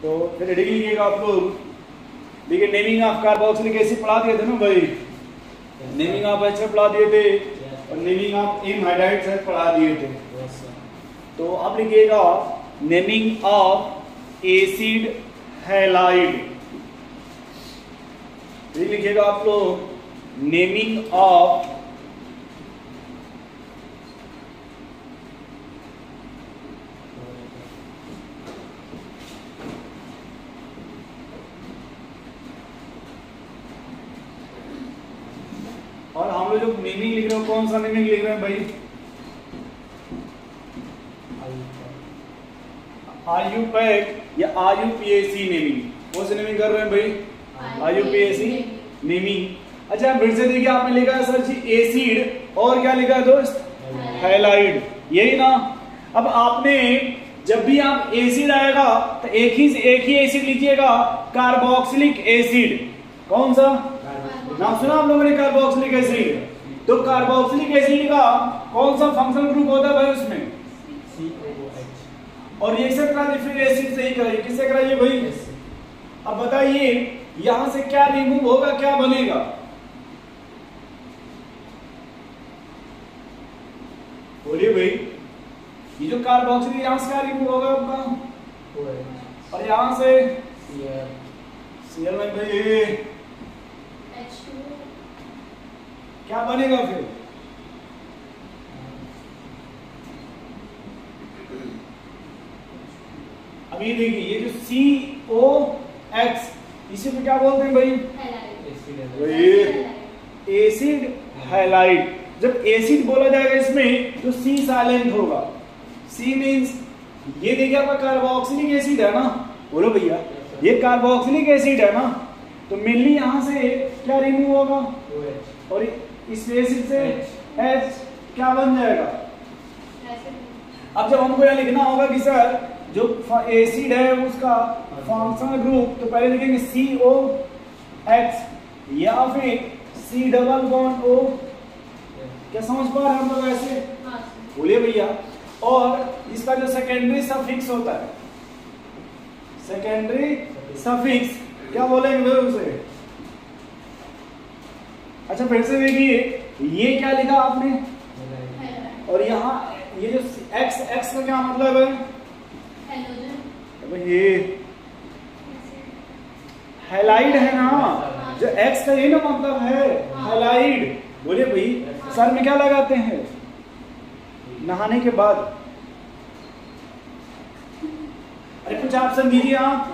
तो फिर हेडिंग लिखिएगा आप लोग। देखिए नेमिंग ऑफ कार्बोक्सिलिक एसिड पढ़ा दिए थे ना भाई, नेमिंग ऑफ HF पढ़ा दिए थे और नेमिंग ऑफ एनहाइड्राइड सल्फर पढ़ा दिए थे। तो आप लिखिएगा नेमिंग ऑफ एसिड हैलाइड, लिखिएगा आप लोग नेमिंग ऑफ और हम लोग जो नेमिंग लिख रहे हो कौन सा नेमिंग लिख रहे हैं भाई? IUPAC या IUPAC नेमिंग, कौन सी नेमिंग कर रहे हैं भाई? IUPAC naming. अच्छा फिर से देखिए आपने लिखा है सर जी एसिड और क्या लिखा है दोस्त? हैलाइड, यही ना। अब आपने जब भी आप एसिड आएगा तो एक ही एसिड लीजिएगा, कार्बोक्सिलिक एसिड। कौन सा नाम सुना आप लोगों ने? Carboxylic acid. तो कार्बोक्सिलिक एसिड का कौन सा फंक्शनल ग्रुप होता है भाई उसमें? COOH। और रिएक्शन कराइए फिर एसिड से ही कराइए, किससे कराइए भाई? अब बताइए यहां से क्या रिमूव होगा, क्या बनेगा? बोलिए भाई, ये जो कार्बोक्सिलिक यहां से क्या रिमूव होगा आपका? और यहां से Cl में भाई क्या बनेगा फिर? अब ये देखिए ये जो COX इसी को क्या बोलते हैं भाई? Acid halide. जब एसिड बोला जाएगा इसमें तो C साइलेंट होगा। C मींस ये देखिए आपका कार्बोक्सिलिक एसिड है ना, बोलो भैया ये कार्बोक्सिलिक एसिड है ना, तो मेनली यहां से क्या रिमूव होगा? और इस एसिड से H क्या बन जाएगा? अब जब हमको यह लिखना होगा कि सर जो एसिड है उसका फंक्शनल ग्रुप, तो पहले लिखेंगे COX या फिर C+O। क्या समझ पा रहे हैं हम लोग ऐसे? बोलिए भैया। और इसका जो सेकेंडरी सफिक्स होता है, सेकेंडरी सफिक्स क्या बोलेंगे उसे? अच्छा फिर से देखिए ये क्या लिखा आपने, और यहाँ ये जो X का क्या मतलब है? ये हैलाइड है ना, जो X का ये ना मतलब है हैलाइड। बोलिए भाई सर में क्या लगाते हैं नहाने के बाद? अरे कुछ ऑप्शन दीजिए आप।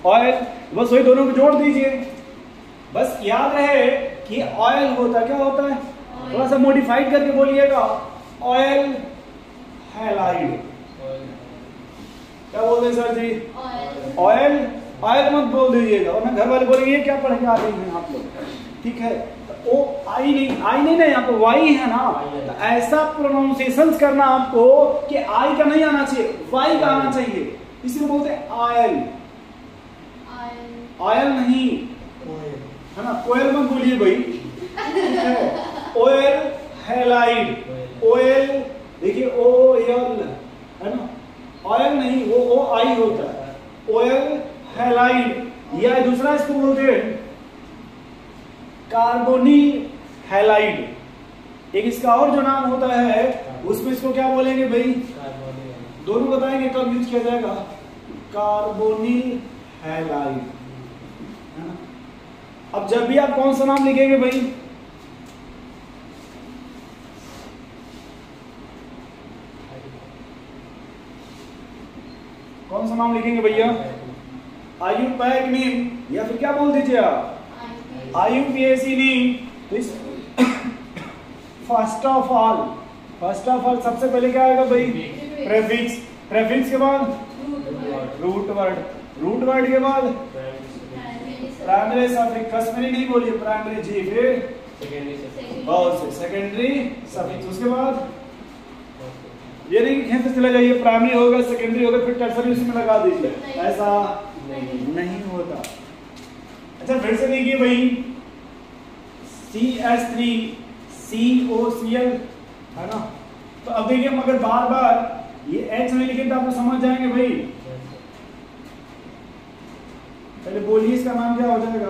ऑयल, बस वही दोनों को जोड़ दीजिए। बस याद रहे कि ऑयल होता क्या होता है, थोड़ा सा मॉडिफाइड करके बोलिएगा, ऑयल हैलाइड। क्या बोलते हैं सर जी? ऑयल। ऑयल मत बोल दीजिएगा वरना घर वाले बोलेंगे ये क्या पढ़ के आ रहे हैं आप लोग, ठीक है? तो ओ आई नहीं ना, यहाँ पे वाई है ना, तो ऐसा प्रोनाउंसिएशन करना आपको कि आई का नहीं आना चाहिए, वाई का आना चाहिए, इसलिए बोलते हैं ऑयल। ऑयल नहीं है ना, ऑयल मत बोलिए भाई, ऑयल हैलाइड। ऑयल देखिए OL है ना, ऑयल नहीं वो OI होता है, ऑयल हैलाइड। या दूसरा इसको बोलते हैं कार्बोनिल हैलाइड। एक इसका और जो नाम होता है उसमें इसको क्या बोलेंगे भाई? दोनों बताएंगे कब यूज किया जाएगा। Carbonyl halide. अब जब भी आप कौन सा नाम लिखेंगे भाई? कौन सा नाम लिखेंगे भैया? IUPAC नेम या फिर क्या बोल दीजिए आप? IUPAC name. तो इस फर्स्ट ऑफ ऑल सबसे पहले क्या आएगा भाई? प्रेफिक्स। प्रेफिक्स के बाद रूट वर्ड के बाद प्राइमरी सफिक्स। कस्टमरी नहीं बोलिए, प्राइमरी जी, फिर सेकेंडरी सफिक्स। उसके बाद ये नहीं खेलते चले जाइए, प्राइमरी होगा, सेकेंडरी होगा, फिर टर्सरी उसमें लगा दीजिए, ऐसा नहीं होता। अच्छा फिर से देखिए भाई CH3 COCl है ना, तो अब देखिए मगर बार बार ये H नहीं लिखे तो आप समझ जाएंगे भाई, चलिए बोलिए इसका नाम क्या हो जाएगा?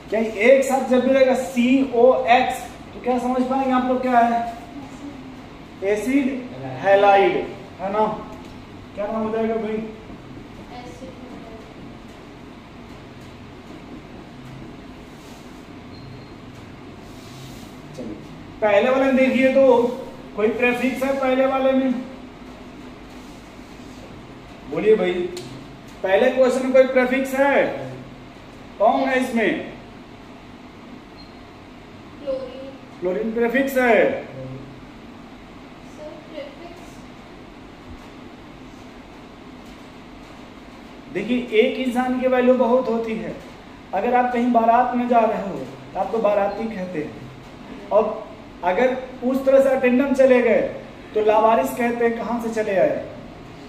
क्या एक साथ जब भी रहेगा COX तो क्या समझ पाएंगे आप लोग क्या है? एसिड हैलाइड है ना? क्या नाम हो जाएगा भाई? चलिए पहले वाले में देखिए तो कोई प्रेफिक्स है पहले वाले में? बोलिए भाई, पहले क्वेश्चन में कोई प्रेफिक्स है? कौन है इसमें? क्लोरीन प्रेफिक्स है। देखिए एक इंसान की वैल्यू बहुत होती है। अगर आप कहीं बारात में जा रहे हो तो आपको बाराती कहते हैं, और अगर उस तरह से अटेंडेंट चले गए तो लावारिस कहते हैं। कहां से चले आए?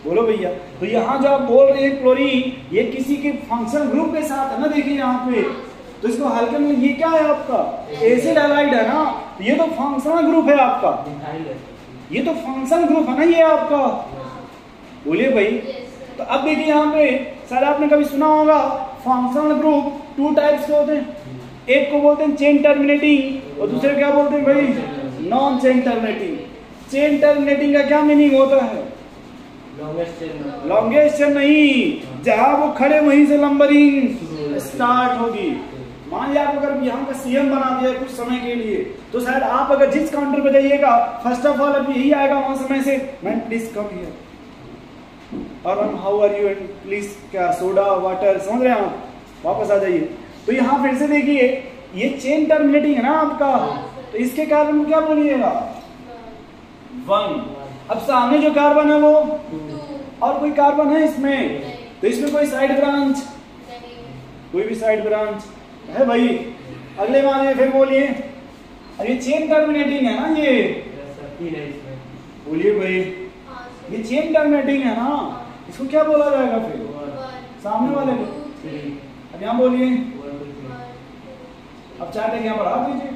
बोलो भैया। तो यहाँ जो आप बोल रहे हैं क्लोरीन, ये किसी के फंक्शनल ग्रुप के साथ है ना। देखिए यहाँ पे तो इसको हल्के में, ये क्या है आपका? एसिड हैलाइड है ना। तो ये तो फंक्शनल ग्रुप है आपका, ये तो फंक्शनल ग्रुप है ना ये आपका। बोलिए भाई। तो अब देखिए यहाँ पे सर आपने कभी सुना होगा फंक्शनल ग्रुप 2 टाइप्स के होते हैं। एक को बोलते हैं चेन टर्मिनेटिंग और दूसरे क्या बोलते हैं भाई? Non chain terminating. Chain terminating का क्या मीनिंग होता है? लॉन्गेस्ट चेन नहीं, जहां वो खड़े वहीं से नंबरिंग स्टार्ट होगी। मान लिया आप अगर यहाँ का CM बना दिया कुछ समय के लिए, तो शायद आप अगर जिस काउंटर पे जाइएगा फर्स्ट ऑफ ऑल अब यही आएगा वहां समय से, मैम प्लीज कम हियर और ma'am how are you and please क्या सोडा वाटर, समझ रहे हैं आप? वापस आ जाइए। तो यहाँ फिर से देखिए ये चेन टर्मिनेटिंग है ना आपका, तो इसके कारण क्या बोलिएगा? 1। अब सामने जो कार्बन है वो 2 और कोई कार्बन है इसमें, तो इसमें कोई साइड ब्रांच? कोई भी साइड ब्रांच है भाई? अगले माने फिर बोलिए। अरे चेन टर्मिनेटिंग है ना ये, बोलिए भाई। ये चेन टर्मिनेटिंग है ना, इसको क्या बोला जाएगा फिर? सामने वाले को। अब यहाँ बोलिए। अब चार्ट यहाँ बढ़ा दीजिए।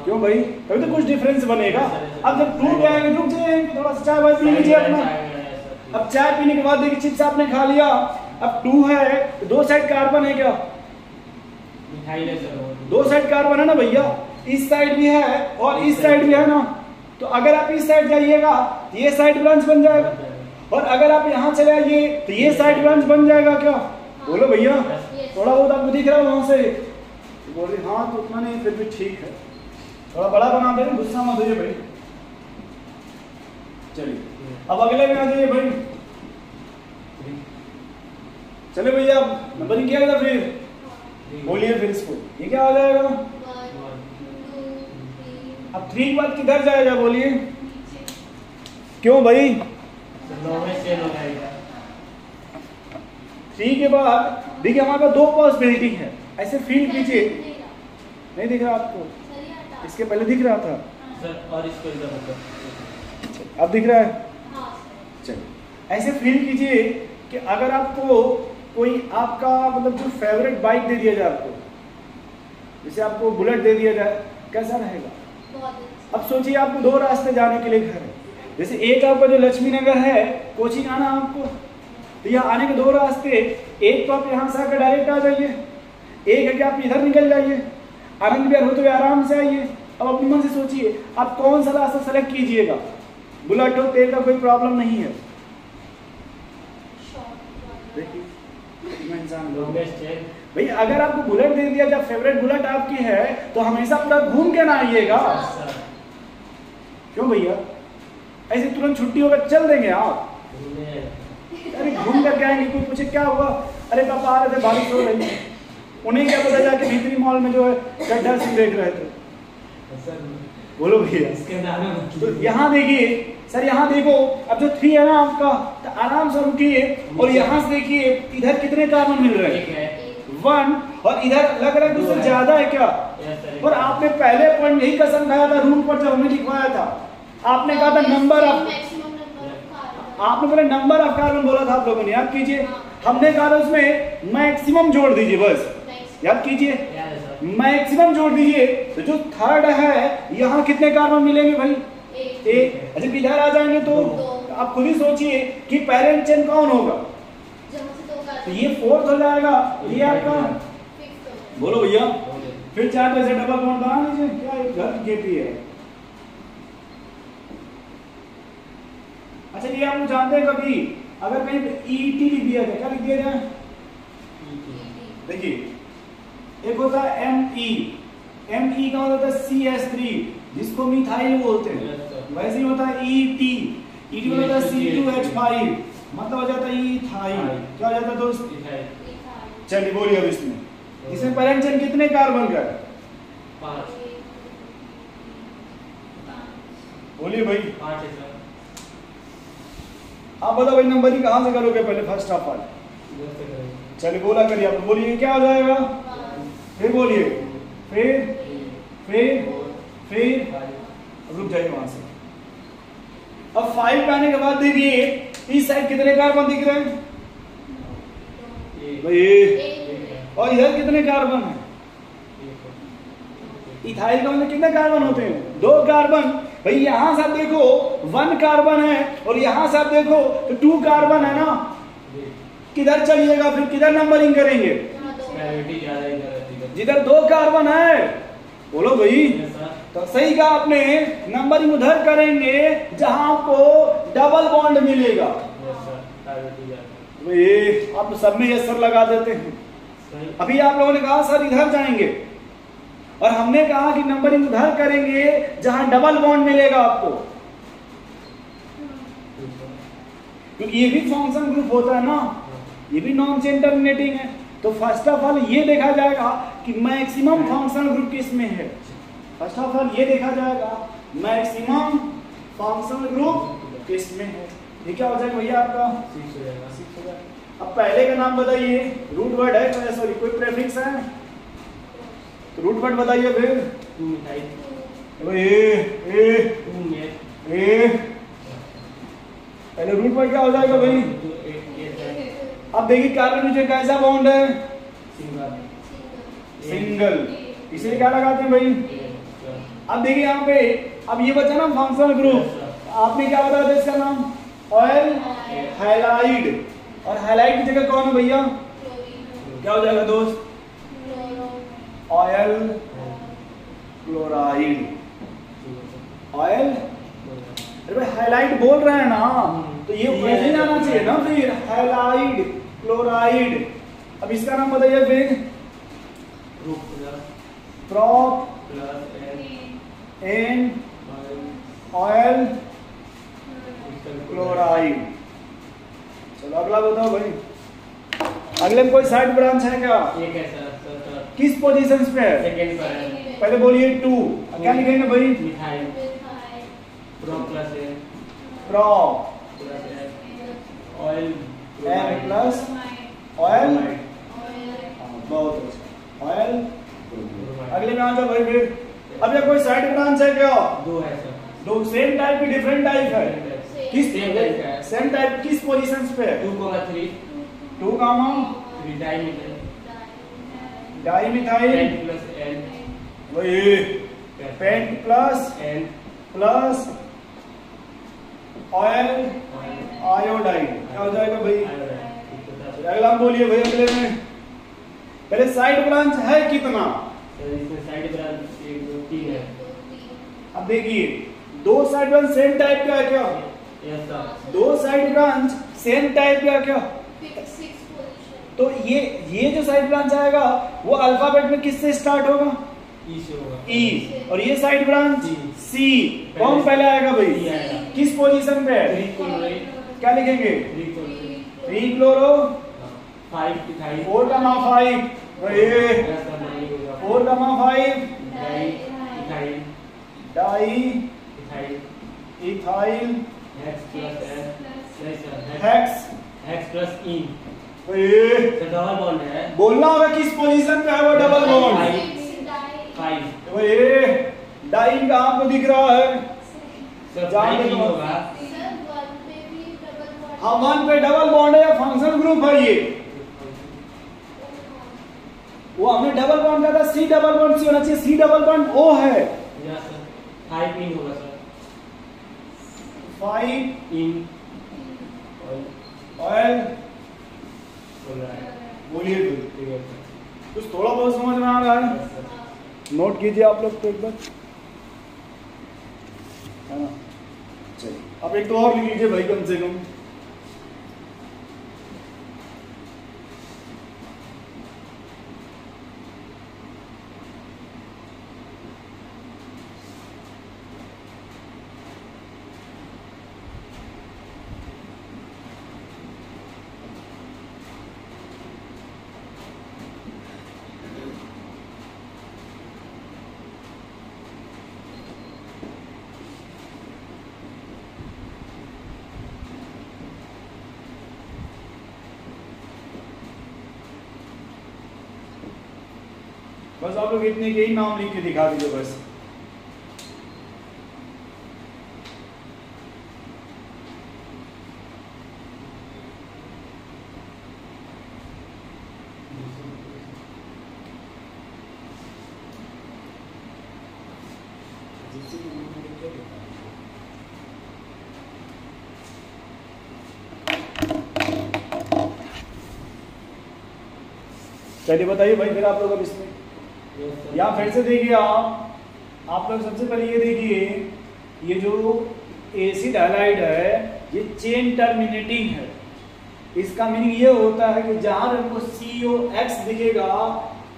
क्यों भाई? तभी तो कुछ डिफरेंस बनेगा। अब जब 2 पे आएंगे, रुक जाइए थोड़ा सा, चाय पी लीजिए अपना। अब चाय पीने के बाद देखिए चिप्स आपने खा लिया, अब 2 है तो 2 साइड कार्बन है क्या? 2 साइड कार्बन है ना भैया, इस साइड भी है और इस साइड भी है ना। तो अगर आप इस साइड जाइएगा तो ये साइड ब्रांच बन जाएगा, और अगर आप यहाँ चले आइए तो ये साइड ब्रांच बन जाएगा क्या? बोलो भैया। थोड़ा बहुत आपको दिख रहा है वहां से? बोल रहे हाँ तो उतना नहीं, फिर भी ठीक है, थोड़ा बड़ा बना दे, गुस्सा मत होइए भाई। चलिए अब अगले में आ जाइए भाई। चले भैया अब नंबरिंग किया गया, फिर बोलिए फिर इसको, ये क्या हो जाएगा? 1 2 3। अब 3 के बाद किधर जाएगा? बोलिए। क्यों भाई? 3 के बाद देखिए हमारे पास 2 पॉसिबिलिटी है। ऐसे फील कीजिए, नहीं दिख रहा आपको? इसके पहले दिख रहा था सर, और इसको इधर अब दिख रहा है। चलिए ऐसे फील कीजिए कि अगर आपको कोई आपका मतलब जो फेवरेट बाइक दे दिया जाए आपको, जैसे आपको बुलेट दे दिया जाए, कैसा रहेगा? अब सोचिए आपको 2 रास्ते जाने के लिए घर है। जैसे एक आपका जो लक्ष्मी नगर है, कोचिंग आना आपको, तो यहाँ आने के 2 रास्ते। एक तो आप यहाँ से आकर डायरेक्ट आ जाइए, एक है कि आप इधर निकल जाइए, आनंद विहार होते हुए आराम से आइए। अब अपने मन से सोचिए आप कौन सा रास्ता सेलेक्ट कीजिएगा। बुलेट हो, तेल का कोई प्रॉब्लम नहीं है। देखिए भाई अगर आपको बुलेट दे दिया, जब फेवरेट बुलेट आपकी है तो हमेशा पूरा घूम के ना आइएगा। क्यों भैया? ऐसे तुरंत छुट्टी होगा चल देंगे आप? अरे घूम कर आएंगे, कोई पूछे क्या हुआ? अरे पापा आ रहे थे, बारिश हो रही है, उन्हें क्या पता जाके भीतरी मॉल में जो है गड्ढा सिंह देख रहे थे। बोलो भैया। तो यहाँ देखिए सर, यहाँ देखो अब जो 3 है ना आपका, तो आराम से रुकिए और यहाँ से देखिए इधर कितने कार्बन मिल रहे हैं? 1, और इधर लग रहा है उससे ज्यादा है क्या? और आपने पहले पॉइंट यही कसम खाया था रूट पर, जब हमने लिखवाया था आपने कहा था नंबर ऑफ, आपने बोला नंबर ऑफ कार्बन बोला था आप लोगों ने, याद कीजिए। हमने कहा था उसमें मैक्सिमम जोड़ दीजिए, बस याद कीजिए। मैक्सिमम जोड़ दीजिए तो जो थर्ड है यहाँ कितने कार्बन मिलेंगे भाई? एक। अच्छा इधर आ जाएंगे तो आप खुद ही सोचिए कि पेरेंट चेन कौन होगा, तो ये फोर्थ हो जाएगा, ये आपका बोलो भैया। फिर चाहे तो ऐसे डबल बॉन्ड बना लीजिए, क्या घर केपी है। अच्छा ये आप जानते हैं कभी अगर कहीं ET लिख दिया जाए, क्या लिख दिया जाए? देखिए एक होता है ME का होता है CH3 जिसको मिथाइल बोलते हैं, वैसे ही होता है ET होता है C2H5 मतलब हो जाता है इथाइल। क्या हो जाता है दोस्त? चलिए बोलिए अब इसमें पेरेंट चेन कितने कार्बन का है? 5। बोलिए भाई। 5 है सर। आप बताओ भाई नंबरिंग कहां से करोगे पहले? फर्स्ट ऑफ ऑल चलिए बोला करिए आप, बोलिए क्या हो जाएगा? फिर बोलिए, फिर रुक जाइए वहां से। अब 5 पे आने के बाद देखिए इस साइड कितने कार्बन दिख रहे हैं भाई? और इधर कितने कार्बन है? इथाइल का मतलब कितने कार्बन होते हैं? 2 कार्बन। भाई यहां से आप देखो 1 कार्बन है और यहां से आप देखो तो 2 कार्बन है ना। किधर चलिएगा फिर, किधर नंबरिंग करेंगे? जिधर 2 कार्बन है। बोलो भाई। तो सही कहा आपने, नंबरिंग उधर करेंगे जहां आपको डबल बॉन्ड मिलेगा। आप सब में यस सर लगा देते हैं। अभी आप लोगों ने कहा सर इधर जाएंगे और हमने कहा कि नंबरिंग उधर करेंगे जहां डबल बॉन्ड मिलेगा आपको, क्योंकि ये भी फंक्शन ग्रुप होता है ना, ये भी नॉन चेन टर्मिनेटिंग है। तो फर्स्ट ऑफ ऑल ये देखा जाएगा कि मैक्सिमम फंक्शन ग्रुप किसमें है। फर्स्ट ऑफ ऑल ये देखा जाएगा मैक्सिमम फंक्शन ग्रुप किसमें है। ये क्या हो जाएगा भैया आपका? 6 हो जाएगा। अब पहले का नाम बताइए, रूट वर्ड है, सॉरी कोई प्रेफिक्स है तो रूट वर्ड बताइए। फिर पहले रूट वर्ड क्या हो जाएगा भाई? अब देखिए कार्बन नीचे कैसा बॉन्ड है? सिंगल, इसलिए क्या लगाते हैं भाई? अब देखिए यहाँ पे अब ये बचा ना फंक्शनल ग्रुप, आपने क्या बताया था इसका नाम? Oil halide. और हैलाइड की जगह कौन है भैया? क्या हो जाएगा दोस्त? Oil chloride. ऑयल, अरे भाई हैलाइड बोल रहे हैं ना, तो ये वैसे ही आना चाहिए ना फिर, हैलाइड क्लोराइड। अब इसका नाम बताइए फिर। Prop an oil chloride. चलो अगला बताओ भाई। अगले में कोई साइड ब्रांच है क्या? एक है सर। किस पोजीशन पे है? सेकंड पर है। पहले बोलिए 2। क्या लिखेंगे भाई? मिथाइल। प्रो प्लस है। Pro oyl N plus oyl. बहुत अच्छा, ऑयल। अगले में आ जाओ भाई फिर। अब ये कोई साइड ब्रांच है क्या? 2 है सर। 2 सेम टाइप की डिफरेंट टाइप है? किस सेम टाइप किस पोजीशंस पे है? 2,3 2 gamma 3 dimethyl dimethyl plus N. वही पेंट प्लस एन प्लस ऑयल आयोडाइड। क्या हो जाएगा भाई? अगला बोलिए भाई। अगले में पहले साइड ब्रांच है कितना? इसमें साइड ब्रांच 1 2 3 है। अब देखिए 2 साइड ब्रांच सेम टाइप का है क्या? Yes sir. 2 side branch same type का क्या? तो ये जो साइड ब्रांच आएगा वो अल्फाबेट में किससे स्टार्ट होगा? ई से होगा। ई। और ये साइड ब्रांच सी। कौन पहले आएगा भाई? किस पोजीशन पे है? क्या लिखेंगे? 3 chloro 5 ethyl 4 gamma 5 4 gamma 5 ethyl di ethyl ethyl hex plus N hex plus इन। ये डबल बॉन्ड है। बोलना होगा किस पोजीशन पे है वो डबल बॉन्ड? 5। ये डाई का आपको दिख रहा है? जान होगा। हाँ 1 पे डबल बॉन्ड है या फंक्शनल ग्रुप है? वो हमने डबल बॉन्ड का था, सी डबल बॉन्ड सी होना चाहिए, सी डबल बॉन्ड ओ है। या सर 5 इन होगा सर, 5 इन ऑयल। क्लोराइड। बोलिए ठीक है सर। कुछ थोड़ा बहुत समझ में आ रहा है? Yes sir. नोट कीजिए आप लोग तो एक बार, है ना। चलिए अब एक तो और लिख लीजिए भाई कम से कम। बस आप लोग इतने के ही नाम लिख के दिखा दीजिए बस। चलिए बताइए भाई फिर आप लोग अब इसमें यहाँ फिर से देखिए आप लोग सबसे पहले ये देखिए, ये जो एसिड हैलाइड है ये चेन टर्मिनेटिंग है। इसका मीनिंग ये होता है कि जहां हमको COX दिखेगा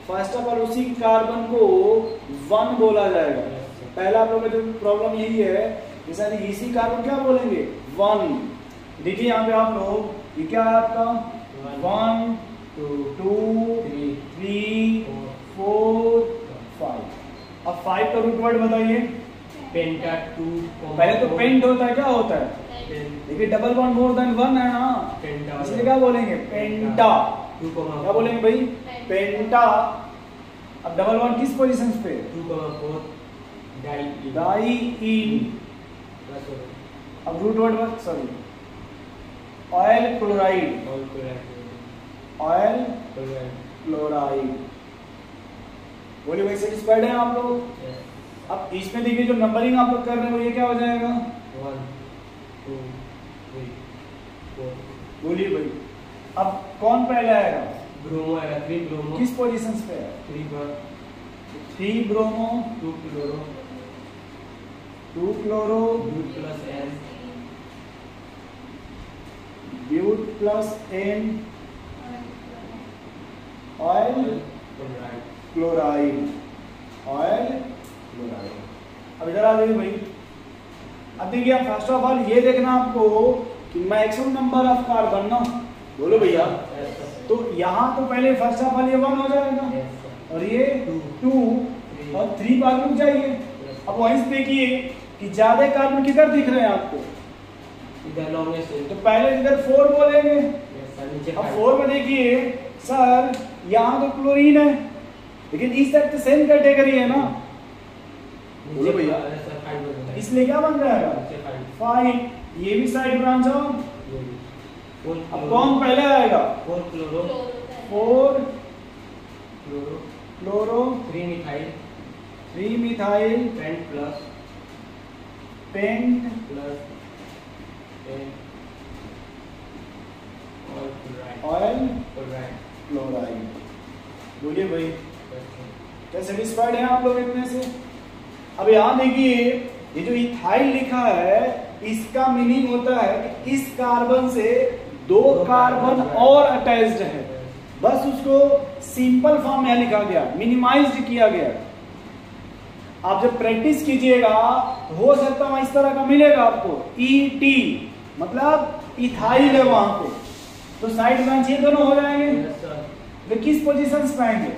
फर्स्ट ऑफ ऑल उसी कार्बन को 1 बोला जाएगा। पहला आप लोग का जो प्रॉब्लम यही है, जैसा इसी कार्बन क्या बोलेंगे 1। देखिए यहाँ पे आप लोग ये क्या है आपका 1 2 3 4 5। अब 5 का रूट वर्ड बताइए। पेंटा 2। पहले तो पेंट होता है, क्या होता है? देखिए डबल बॉन्ड मोर देन 1 है ना, पेंटा इसलिए क्या बोलेंगे पेंटा। 2, क्या बोलेंगे भाई पेंटा। अब डबल बॉन्ड किस पोजीशन पे? 2,4 डाइईन। अब root word sorry oyl chloride, oyl chloride. बोलिए भाई सेटिस्फाइड है आप लोग? अब इसमें देखिए जो नंबरिंग आप लोग कर रहे हो ये क्या हो जाएगा 1 2 3 4। बोलिए भाई अब कौन पहले आएगा? ब्रोमो आएगा 3 ब्रोमो। किस पोजीशन पे है? 3 पर 3 bromo 2 chloro 2 chloro but plus N but plus N oyl chloride chloride, oyl chloride. अब इधर आ जाइए भाई। अब देखिए आप फर्स्ट ऑफ ऑल ये देखना आपको कि मैक्सिमम नंबर ऑफ कार्बन ना, बोलो भैया। तो यहाँ तो पहले फर्स्ट ऑफ ऑल ये 1 हो जाएगा और ये 2 और 3 बाद रुक जाइए। अब वहीं से देखिए कि ज्यादा कार्बन किधर दिख रहे हैं आपको? इधर लॉन्गेस्ट है तो पहले इधर 4 बोलेंगे। नीचे अब 4 में देखिए सर यहाँ तो क्लोरीन है लेकिन इस साइड तो सेम कैटेगरी है ना, बोलो भैया। इसलिए क्या बन जाएगा 5। ये भी साइड ब्रांच हो। अब कौन पहले आएगा? 4 chloro 4 chloro chloro 3 methyl 3 methyl pent plus pent plus chloride oyl chloride. Chloride. बोलिए भाई क्या सेटिस्फाइड है आप लोग इतने से? अब यहाँ देखिए ये जो इथाइल लिखा है इसका मीनिंग होता है कि इस कार्बन से 2 कार्बन और अटैच्ड है, बस उसको सिंपल फॉर्म में लिखा गया, मिनिमाइज्ड किया गया। आप जब प्रैक्टिस कीजिएगा हो सकता है इस तरह का मिलेगा आपको ET मतलब इथाइल है वहां पे, तो साइड ब्रांच ये दोनों हो जाएंगे। वे किस पोजीशन पे आएंगे?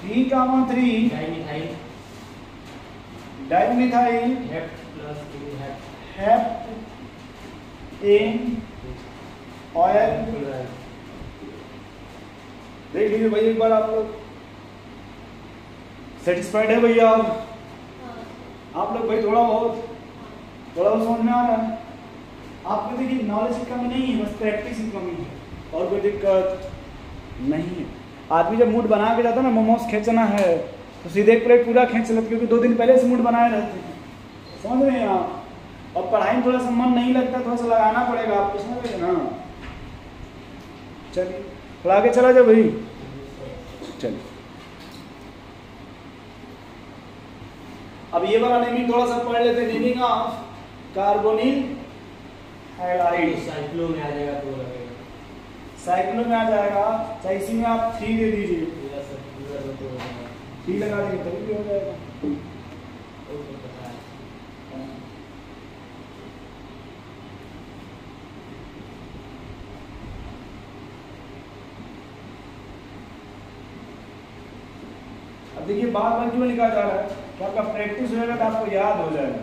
3,3 dimethyl dimethyl hept plus hept in oil. देख लीजिए भाई एक बार आप लोग सेटिस्फाइड है भैया? आप लोग भाई थोड़ा बहुत समझ में आ रहा है आपको? देखिए नॉलेज की कमी नहीं है, बस प्रैक्टिस की कमी है और कोई दिक्कत नहीं है। आदमी जब मूड बना के जाता है ना, मोमोज खींचना है तो सीधे एक प्लेट पूरा खींच लेते, क्योंकि 2 दिन पहले से मूड बनाए रहते हैं, समझ रहे हैं आप। और पढ़ाई में थोड़ा सा मन नहीं लगता, थोड़ा सा लगाना पड़ेगा आपको, समझ रहे हैं ना। चलिए थोड़ा आगे चला जाओ भाई। चलिए अब ये वाला नेमिंग थोड़ा सा पढ़ लेते हैं। Naming of carbonyl halide. Cyclo में आ जाएगा तो लगेगा, साइक्लो में आ जाएगा, चाहे इसी में आप 3 दे दीजिए, पूरा सब पूरा तो होगा। 3 लगा देंगे तभी भी हो जाएगा। वो तो पता है। अब देखिए बार बार क्यों लिखा जा रहा है, तो आपका प्रैक्टिस होगा तो आपको याद हो जाएगा।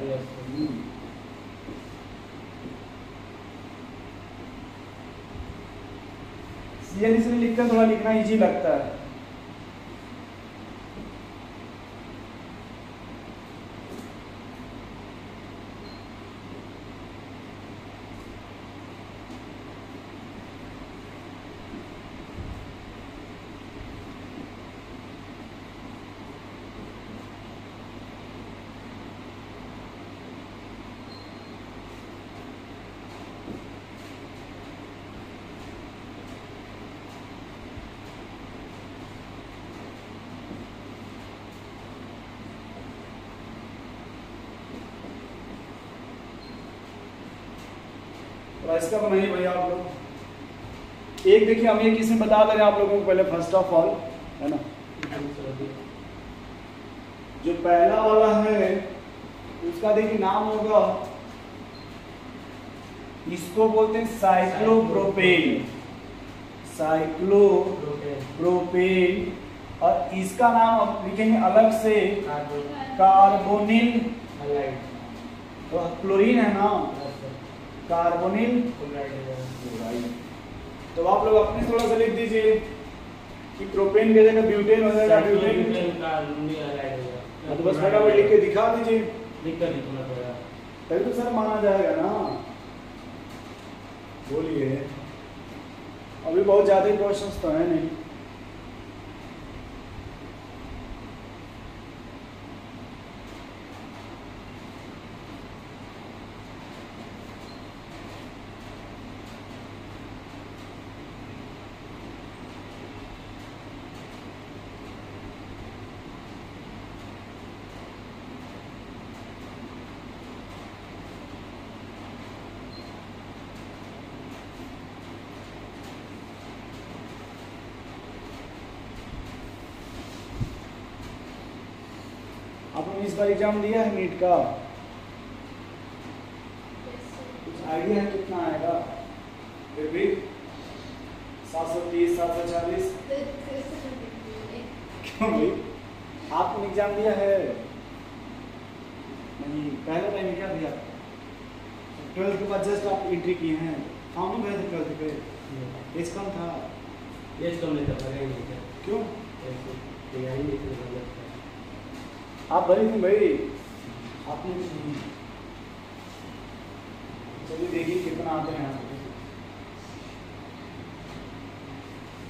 Yes, इसलिए लिखते हैं, थोड़ा लिखना इजी लगता है। और इसका तो नहीं भैया आप लोग एक देखिए, हम एक इसमें बता दे रहे हैं आप लोगों को पहले, फर्स्ट ऑफ ऑल है ना, जो पहला वाला है उसका देखिए नाम होगा, इसको बोलते हैं साइक्लोप्रोपेन, साइक्लोप्रोपेन। और इसका नाम अब लिखेंगे अलग से, कार्बोनिल हाइलाइट तो क्लोरीन है ना, कार्बोनिल क्लोराइड। तो आप लोग अपने थोड़ा सा लिख दीजिए कि प्रोपेन की जगह ब्यूटेन हो जाएगा, ब्यूटेन का लूनी हाइलाइट होगा, तो बस फटाफट लिख के दिखा दीजिए, लिख कर लिखना पड़ेगा तभी तो सर माना जाएगा ना। बोलिए, अभी बहुत ज्यादा ही क्वेश्चंस तो है नहीं। आपने इस बार एग्जाम दिया है नीट का, कुछ आइडिया है कितना आएगा? फिर भी 730 740 क्यों भाई, आपने एग्जाम दिया है? नहीं, पहले टाइम क्या दिया? 12th के बाद जस्ट आप एंट्री किए हैं, फॉर्म में गए थे 12th पे, एज कम था, एज कम नहीं था, भरे नहीं थे। क्यों? तैयारी नहीं थी, आप भरे थे भाई, आपने नहीं। चलिए देखिए कितना आते हैं आपको।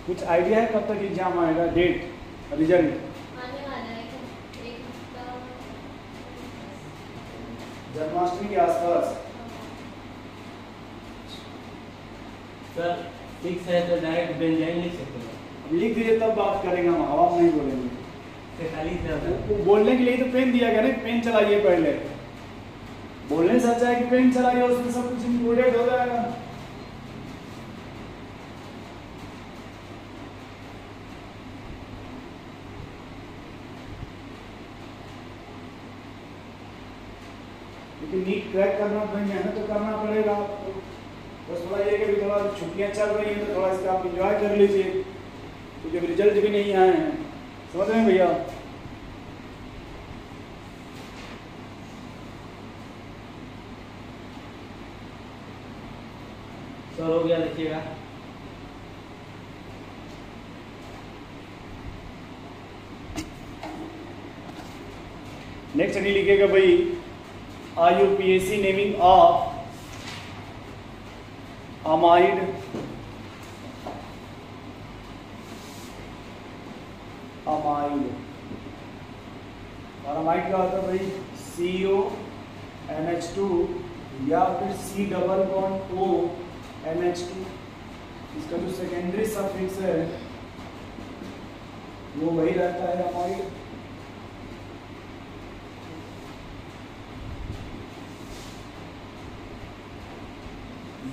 कुछ आइडिया है कब तक एग्जाम आएगा, डेट, रिजल्ट? आने वाला है एक हफ्ता, जन्माष्टमी के आसपास। सर 6 है तो डायरेक्ट बेंजाइन लिख सकते हैं, अब लिख दीजिए तब बात करेंगे, हम हवा में नहीं बोलेंगे। खाली वो बोलने के लिए तो पेन दिया गया ना, पेन चलाइए पहले, बोलने से अच्छा है कि पेन चलाइए, उसमें सब कुछ इंक्लूडेड हो जाएगा। लेकिन नीट क्रैक करना तो मेहनत तो करना पड़ेगा आपको। बस थोड़ा ये कि थोड़ा छुट्टियां चल रही हैं तो थोड़ा इसका आप इंजॉय कर लीजिए, तो जब रिजल्ट भी नहीं आए हैं, समझ रहे हैं भैया? सर हो गया, देखिएगा। नेक्स्ट नहीं लिखेगा भाई, IUPAC naming of amide amide. और अमाइड क्या होता है भाई? CONH2 या फिर C double bond O NH2। इसका जो सेकेंडरी सफिक्स है वो वही रहता है अमाइड।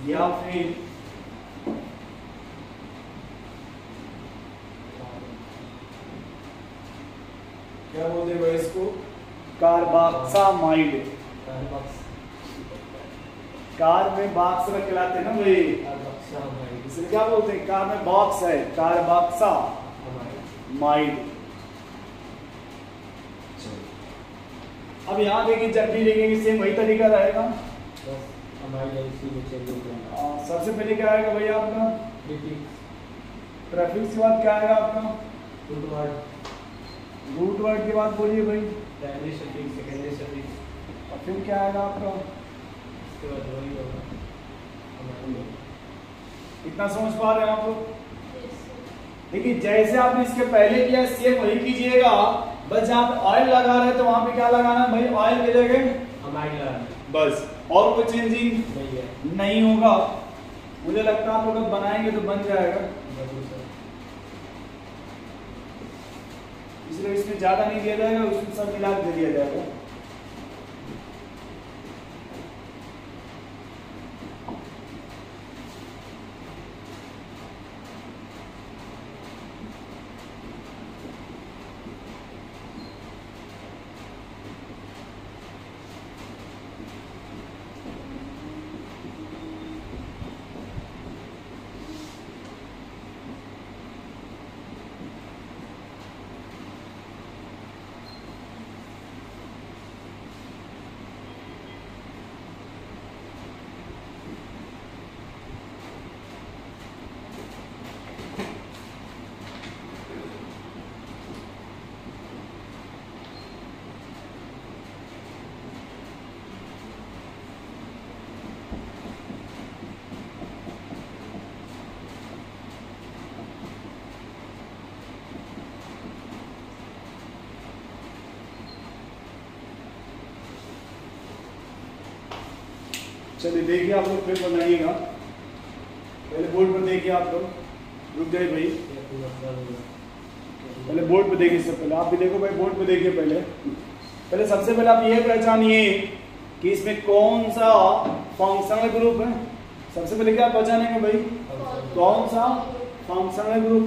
या फिर क्या बोलते हैं भाई इसको? कार्बोक्सामाइड। कार में बॉक्स रख के लाते हैं ना भाई, इसलिए क्या बोलते हैं? कार में बॉक्स है, कार्बोक्सामाइड। अब यहाँ देखिए, जब भी देखेंगे सेम वही तरीका रहेगा। सबसे पहले क्या आएगा भैया आपका? ट्रैफिक के बाद क्या आएगा आपका? रूट वर्ड के बाद बोलिए भाई। Primary suffix, secondary suffix. और फिर क्या आएगा आपका? इसके बाद वही होगा। इतना समझ पा रहे हैं आप लोग? देखिए जैसे आपने इसके पहले किया सेम वही कीजिएगा, बस जहाँ पे ऑयल लगा रहे हैं तो वहां पे क्या लगाना भाई? ऑयल के जगह अमाइड लगाना, बस। और कोई चेंजिंग नहीं है, नहीं होगा। मुझे लगता है आप लोग बनाएंगे तो बन जाएगा, इसलिए इसमें ज्यादा नहीं दिया जाएगा, उसमें सब मिला के दे दिया जाएगा। चलिए देखिए आप लोग फिर बनाइएगा। पहले बोर्ड पर देखिए आप लोग, रुक जाइए भाई, पहले बोर्ड पे देखिए। सब पहले आप भी देखो भाई, बोर्ड पे देखिए। पहले सबसे पहले आप ये पहचानिए कि इसमें कौन सा फंक्शनल ग्रुप है। सबसे पहले क्या पहचानेंगे भाई? कौन सा फंक्शनल ग्रुप।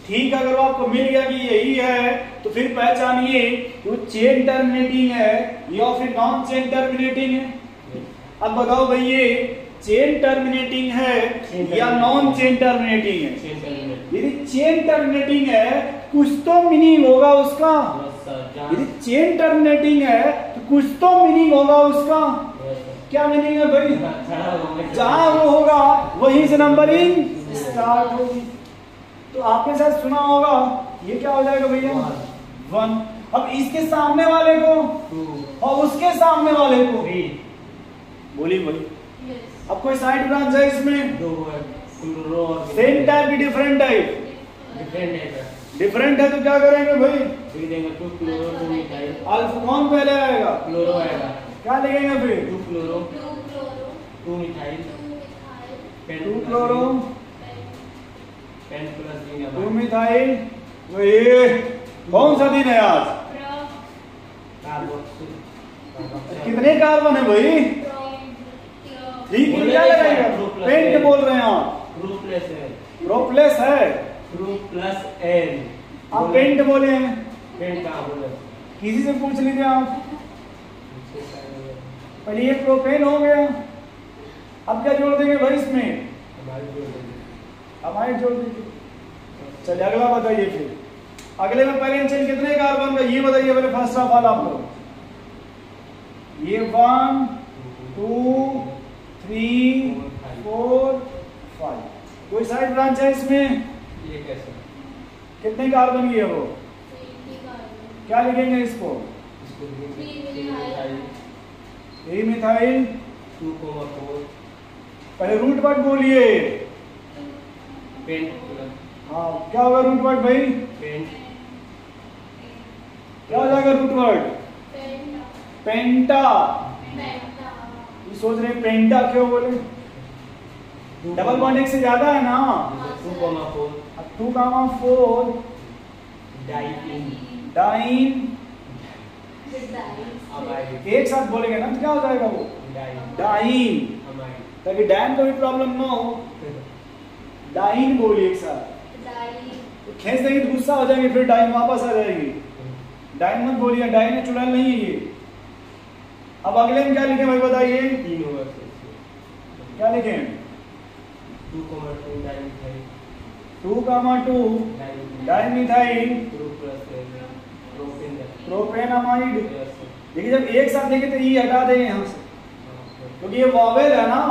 ठीक, अगर वो आपको मिल गया कि यही है तो फिर पहचानिए वो चेन टर्मिनेटिंग है या फिर नॉन चेन टर्मिनेटिंग है। अब बताओ भाई, ये चेन टर्मिनेटिंग है या नॉन चेन टर्मिनेटिंग है? यदि चेन टर्मिनेटिंग है कुछ तो मीनिंग होगा उसका। यदि चेन टर्मिनेटिंग है तो कुछ तो मीनिंग होगा उसका। क्या मीनिंग है भाई? जहां वो होगा वहीं से नंबरिंग स्टार्ट होगी। तो आपके साथ सुना होगा, ये क्या हो जाएगा भैया? 1। अब इसके सामने वाले को 2 और उसके सामने वाले को 3। बोलिए बोलिए। अब कोई साइड ब्रांच है इसमें? 2 सेम टाइप की डिफरेंट टाइप? डिफरेंट है तो क्या करेंगे भाई? 2 क्लोरो 2 मिथाइल। अल्फा कौन पहले आएगा? क्लोरो आएगा। क्या लिखेंगे फिर? 2 chloro 2 methyl 2 chloro pent plus 2 methyl. तो ये कौन सा दिन है आज? कितने कार्बन है भाई? 3। क्या लगाएगा? पेंट बोल रहे हैं आप? प्रोप्लस है। प्रोप्लस है, प्रोप्लस एन। आप पेंट बोले हैं। पेंट कहाँ बोले? किसी से पूछ लीजिए आप। पहले ये प्रोपेन हो गया, अब क्या जोड़ देंगे भाई इसमें? अमाइड जोड़ दीजिए। चलिए अगला बताइए फिर। अगले में पहले चेन कितने कार्बन का ये बताइए पहले, फर्स्ट ऑफ ऑल आप लोग। ये 1 2 3 4 5। कोई साइड ब्रांच है इसमें? ये कैसे? कितने कार्बन की है वो? क्या लिखेंगे इसको? 3 मिथाइल 2,4। पहले रूट वर्ड बोलिए। पेंट। हाँ, क्या होगा रूट वर्ड भाई? पेंट इसका रूट वर्ड? पेंटा। ये सोच रहे हैं पेंटा क्यों बोले? डबल बॉन्ड एक से ज्यादा है ना। 2,4 अब 2,4 डाइन एक साथ बोलेंगे ना तो क्या हो जाएगा वो? डाइन। ताकि डाइन को भी प्रॉब्लम ना हो, डाइन बोलिए एक साथ। तो खींच देंगे तो गुस्सा हो जाएंगे, फिर डाइन वापस आ जाएगी। डाइन मत बोलिए, डाइन है चुड़ैल नहीं है ये। अब अगले में क्या लिखे भाई बताइए? 3 ओवर क्या लिखे? 2,2 2,2 डाइमिथाइल प्रोपेनामाइड। देखिए जब एक साथ देखें तो ये हटा देंगे यहाँ से, क्योंकि ये वावेल है ना,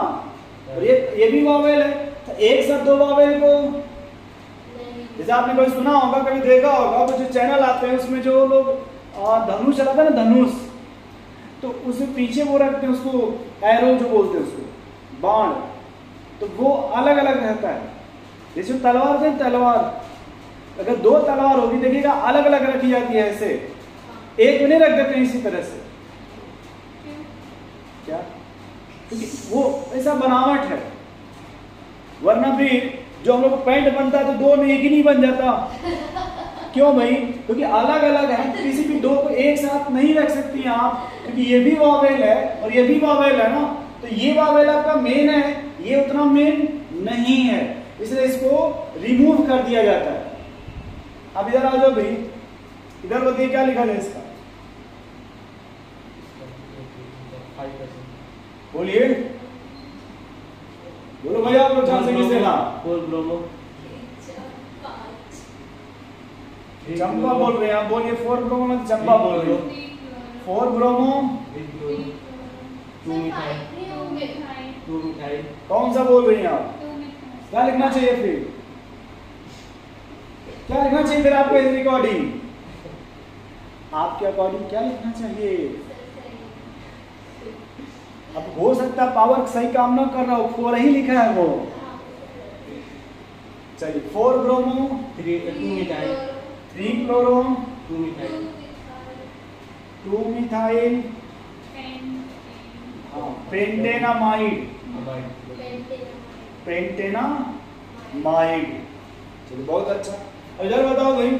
और ये भी वावेल है, तो एक साथ दो वावेल को, जैसे आपने कोई सुना होगा, कभी देखा होगा, वो जो चैनल आते हैं उसमें जो लोग धनुष चलाते हैं ना, धनुष, तो उसमें पीछे वो रखते हैं उसको एरो जो बोलते हैं उसको, बाण, तो वो अलग अलग रहता है। जैसे तलवार से तलवार, अगर दो तलवार होगी देखिएगा अलग अलग रखी जाती है, ऐसे एक में नहीं रख देते इसी तरह से। क्या? क्योंकि वो ऐसा बनावट है, वरना फिर जो हम लोग को पैंट बनता है तो दो में एक ही नहीं बन जाता। क्यों भाई? क्योंकि अलग अलग है, किसी भी दो को एक साथ नहीं रख सकती आप, क्योंकि ये भी वावेल है और ये भी वावेल है ना, तो ये वावेल आपका मेन है, ये उतना मेन नहीं है, इसलिए इसको रिमूव कर दिया जाता है। अब इधर आ जाओ भाई, इधर बताइए क्या लिखा है इसका? बोलिए, बोलो भैया, आप लोग ध्यान से किससे ना? 4 ब्रोमो चंपा बोल रहे हैं आप, बोलिए 4 ब्रोमो में चंपा बोल रहे हो। 4 ब्रोमो 2 मिथाइल कौन सा बोल रही हैं आप? क्या लिखना चाहिए फिर? क्या लिखना चाहिए फिर आपको इस रिकॉर्डिंग? आपके अकॉर्डिंग क्या लिखना चाहिए? अब हो सकता है पावर सही काम ना कर रहा हो, 4 ही लिखा है वो। चलिए 4 bromo 2 methyl 3 chloro 2 methyl 2 methyl pentanamide pentanamide. चलिए बहुत अच्छा। अब इधर बताओ भाई,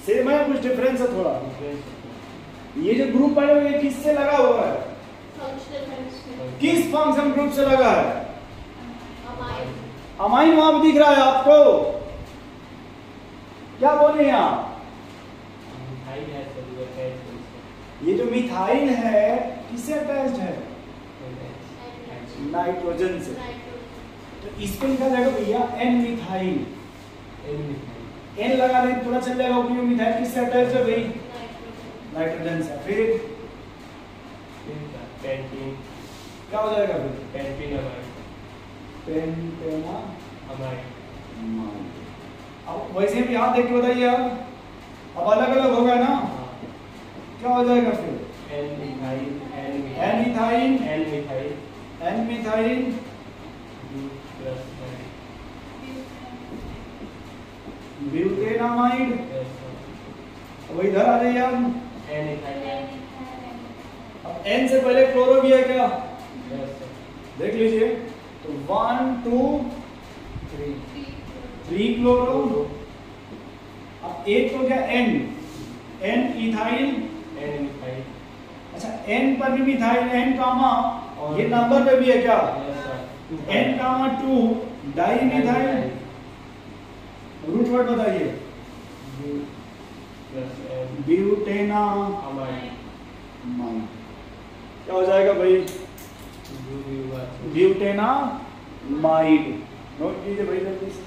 सेम है कुछ डिफरेंस है थोड़ा? ये जो ग्रुप है ये किससे लगा हुआ है? किस फंक्शन ग्रुप से लगा है? अमाइन वहां पर दिख रहा है आपको? क्या बोले हैं आप? ये जो मिथाइल है किससे अटैच्ड है? नाइट्रोजन से। तो इसको लिखा जाएगा भैया एन मिथाइल। एन लगा दें थोड़ा चल जाएगा, क्योंकि मिथाइल किससे अटैच्ड है भाई? नाइट्रोजन से। फिर पेंटीन क्या हो जाएगा फिर? पेंटीनामाइड पेंटेनामाइड। अब वैसे भी यहाँ देख के बताइए आप, अब अलग अलग हो गया ना, क्या हो जाएगा फिर? N methyl butanamide. अब इधर आ जाइए आप, अब एन से पहले क्लोरो भी है क्या? देख लीजिए, तो 1 2 3 क्लोरो। अब एक तो क्या एन इथाइल। अच्छा एन पर भी मिथाइल, एन कामा, ये नंबर पे भी है क्या? एन कामा 2 डाई मिथाइल। रूट वर्ड बताइए। ब्यूटेनामाइड। क्या हो जाएगा भाई? ब्यूटेनामाइड। नोट कीजिए भाई जल्दी से।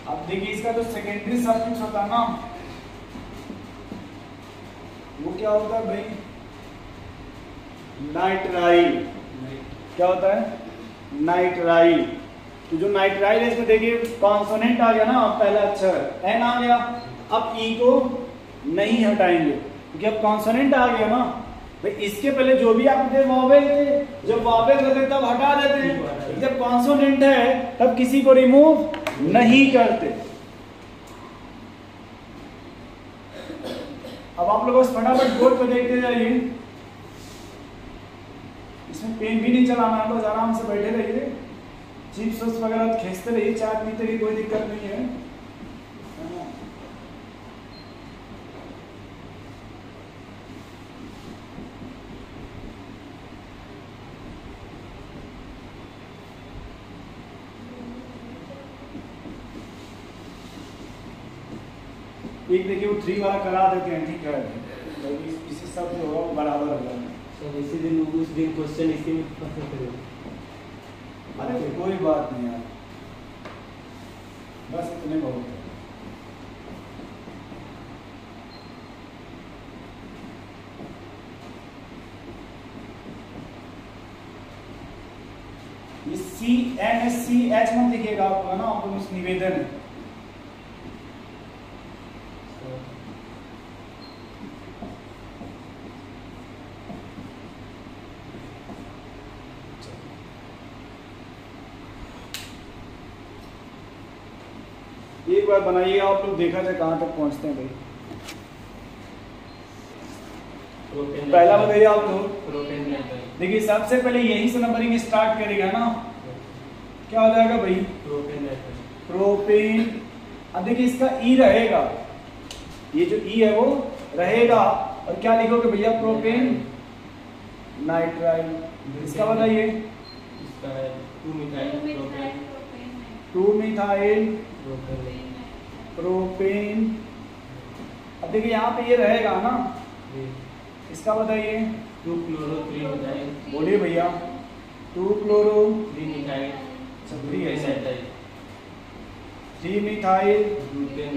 अब देखिए इसका जो सेकेंडरी सफिक्स होता है ना, वो क्या होता है भाई? नाइट्राइल। क्या होता है? नाइट्राइल। तो जो नाइट्राइल है इसमें देखिए कॉन्सोनेंट आ गया ना, पहला अक्षर एन आ गया। अब ई को नहीं हटाएंगे क्योंकि अब कॉन्सोनेंट आ गया ना भाई। इसके पहले जो भी आपके वॉवेल थे, जब वॉवेल रहते तब हटा देते हैं, जब कॉन्सोनेंट है तब किसी को रिमूव नहीं करते। अब आप लोग फटाफट बोर्ड पे देखते जाइए, इसमें पेन भी नहीं चलाना है, बस आराम से बैठे रहिए, चिप्स वगैरह खींचते रहिए, चाय पीते रहिए, कोई दिक्कत नहीं है। एक देखिए वो 3 वाला करा देते हैं, ठीक है, तो इसी सब जो होगा वो बराबर हो जाएगा। सर इसी दिन उस दिन क्वेश्चन इसी में पता करें। अरे कोई बात नहीं यार, बस इतने बहुत है। ये CNSCH मत लिखिएगा आपको, है ना, आपको कुछ निवेदन है। एक बार बनाइएगा आप लोग, देखा जाए कहां तक पहुंचते हैं भाई। पहला बताइए आप लोग। देखिए सबसे पहले यहीं से नंबरिंग स्टार्ट करेगा ना, क्या हो जाएगा भाई? प्रोपेन। अब देखिए इसका ई रहेगा, ये जो ई है वो रहेगा, और क्या लिखोगे भैया? Propane nitrile. इसका बताइए। 2 मिथाइल प्रोपेन। अब देखिए यहाँ पे ये रहेगा ना, इसका बताइए। 2 क्लोरो 3 मिथाइल। बोलिए भैया। 2 chloro 3 methyl 3 methyl butane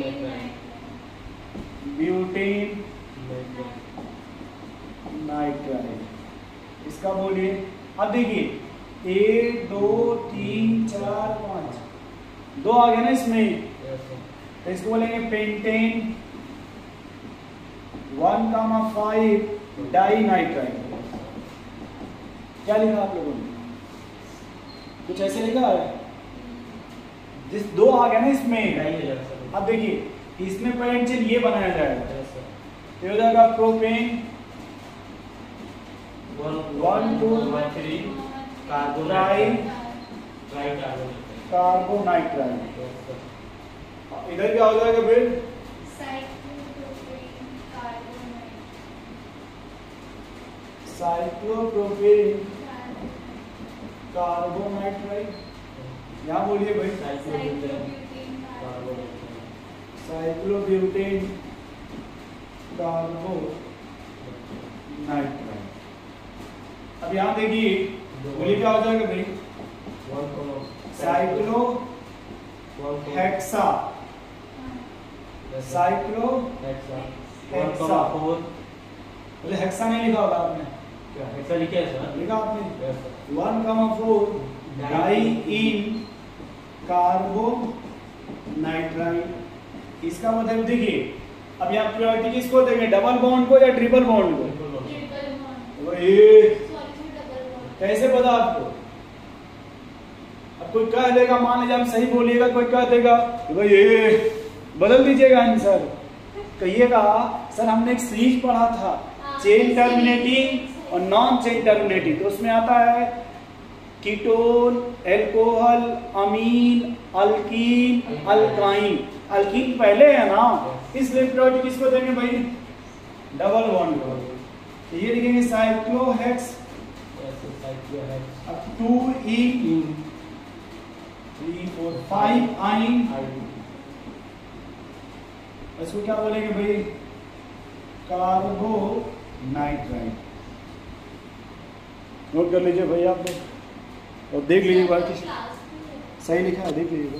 butane nitrile. इसका बोलिए। अब देखिए 1 2 3 4 5 2 आ गया ना इसमें, तो इसको बोलेंगे पेंटेन 1,5 डाई नाइट्राइल। क्या लिखा आप लोगों ने? कुछ ऐसे लिखा है? जिस 2 आ गया ना इसमें, अब देखिए इसमें पोटेंशियल ये बनाया जाएगा, तो हो जाएगा प्रोपेन 1 2 3 कार्बोनाइट्राइल। इधर क्या हो जाएगा फिर? Cyclopropane carbonitrile. यहाँ बोलिए भाई। Cyclobutane carbonitrile. अब यहाँ देखिए, बोलिए क्या हो जाएगा भाई? Cyclo hexa. Cyclo hexa. बोले हेक्सा नहीं लिखा होगा आपने? क्या हेक्सा लिखा है सर? लिखा आपने 1,4 डाई इन कार्बो नाइट्राइल। इसका मतलब देखिए, अब यहाँ प्रायोरिटी किसको देंगे? डबल बॉन्ड को या ट्रिपल बॉन्ड को? कैसे पता आपको? अब कोई कह देगा, मान लीजिए आप सही बोलिएगा, कोई कह देगा भाई ये बदल दीजिएगा आंसर, कहिएगा सर हमने एक सीरीज पढ़ा था चेन टर्मिनेटिंग और नॉन चेन टर्मिनेटिंग, तो उसमें आता है कीटोन, एल्कोहल, अमीन, अल्कीन, अल्काइन। अल्कीन पहले है ना, इसलिए प्रायोरिटी किसको देंगे भाई? डबल बॉन्ड को। तो ये लिखेंगे साइक्लोहेक्स। अब 2 इन 3 4 5 आइन। इसको क्या बोलेंगे भाई? कार्बोनाइट्राइल। नोट कर लीजिए भाई आप लोग, और देख लीजिए बाकी सही लिखा है, देख लीजिएगा।